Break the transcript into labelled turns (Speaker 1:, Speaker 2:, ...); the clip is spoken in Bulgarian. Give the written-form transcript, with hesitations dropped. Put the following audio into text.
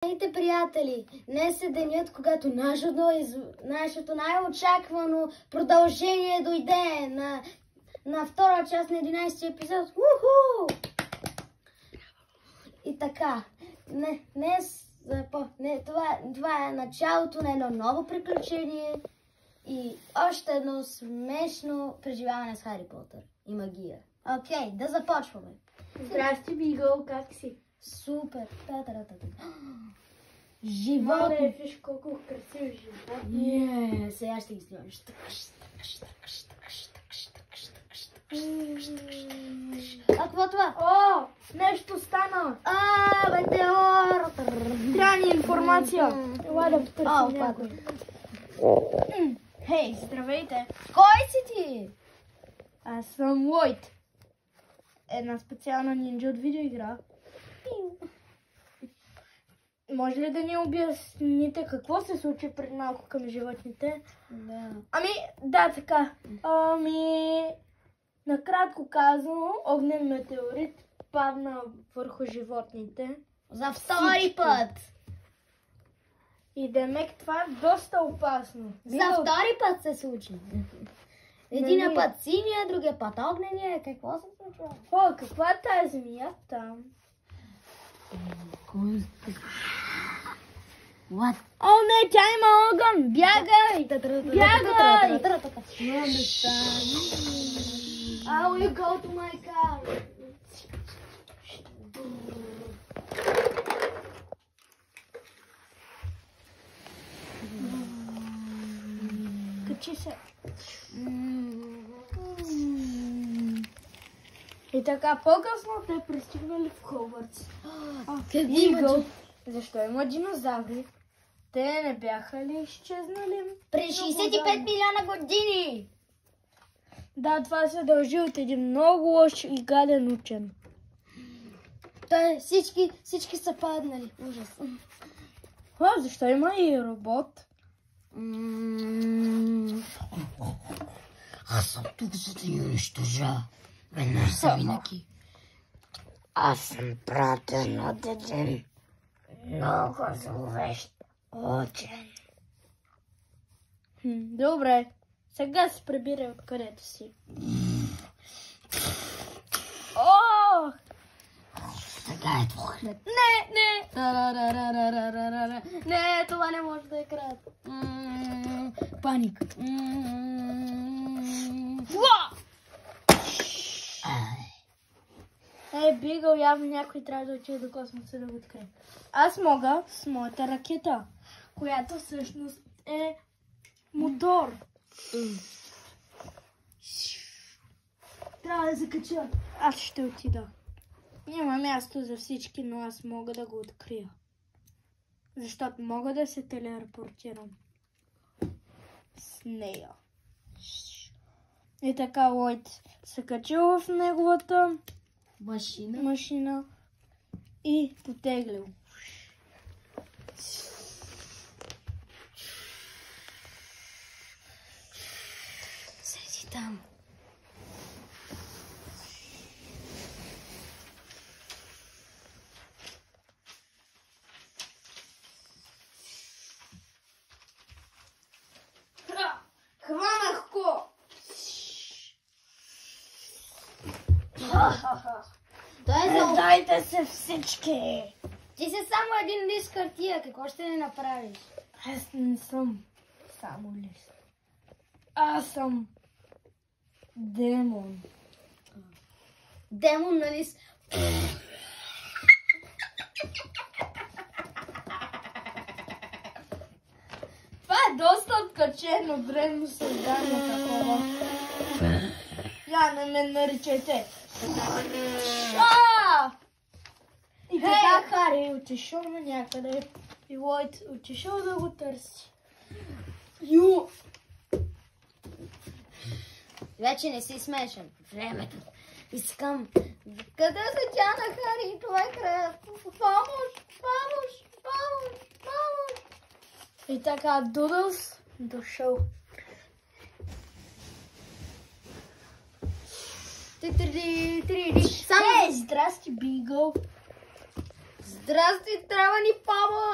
Speaker 1: Здравейте, приятели! Днес е денят, когато нашето най-очаквано продължение дойде на втора част на 11-ти епизод. Уху! И така, това е началото на едно ново приключение и още едно смешно преживяване с Хари Потър и магия. Окей, да започваме.
Speaker 2: Здрасти, Бигъл, как си?
Speaker 1: Супер! Животни!
Speaker 2: Виж колко красив живот.
Speaker 1: Сега ще ги снимам. Какво е това?
Speaker 2: О, нещо стана!
Speaker 1: Метеор!
Speaker 2: Трябва ни информация. Ела да потърсим някой. Хей, здравейте!
Speaker 1: Кой си ти?
Speaker 2: Аз съм Лойд. Една специална нинджа от видеоигра. Може ли да ни обясните какво се случи пред малко към животните?
Speaker 1: Да.
Speaker 2: Да, така. Накратко казано, огнен метеорит падна върху животните.
Speaker 1: За втори път!
Speaker 2: И демек това е доста опасно.
Speaker 1: За втори път се случи. Един път синия, другия път огнения. Какво се случва?
Speaker 2: О, каква е тази змия там?
Speaker 1: What?
Speaker 2: О, не, тя има огън! Бягай! Бягай!
Speaker 1: I will go to my car.
Speaker 2: Качи се. И така, по-късно те пристигнали в Хогвартс. Игъл. Защо има динозаври? Те не бяха ли изчезнали?
Speaker 1: При 65 милиона години!
Speaker 2: Да, това се дължи от един много лош и гаден учен.
Speaker 1: Всички са паднали. Ужас.
Speaker 2: Защо има и робот?
Speaker 3: Аз съм тук, за да я унищожа. Веднъж за винаги. Аз съм пратен от един много зловещ учен.
Speaker 2: Добре, сега се прибирай откъдето си. О!
Speaker 3: Сега е твой.
Speaker 1: Не, това не може да е крат. Паника.
Speaker 2: Бигъл, явно някой трябва да отиде до космоса да го открие. Аз мога с моята ракета, която всъщност е мотор. Трябва да закача. Аз ще отида. Няма място за всички, но аз мога да го открия. Защото мога да се телепортирам с нея. И така Лойд се качил в неговата машина и потеглил.
Speaker 1: Седи там.
Speaker 2: Хванах го!
Speaker 1: Дайте се всички! Ти си само един лист хартия, какво ще не направиш?
Speaker 2: Аз не съм само лист. Аз съм демон.
Speaker 1: Демон на лист.
Speaker 2: Това е доста откачено, древно създание такова. Я не ме наричайте. И така Хари отишъл на някъде и Лойд отишъл да го търси.
Speaker 1: Вече не си смешен. Времето. Искам. Къде се тя на Хари? Това е края. Помощ!
Speaker 2: И така Дудълс дошъл.
Speaker 1: Само
Speaker 2: Здрасти, Бигъл.
Speaker 1: Здрасти, трябва ни помощ!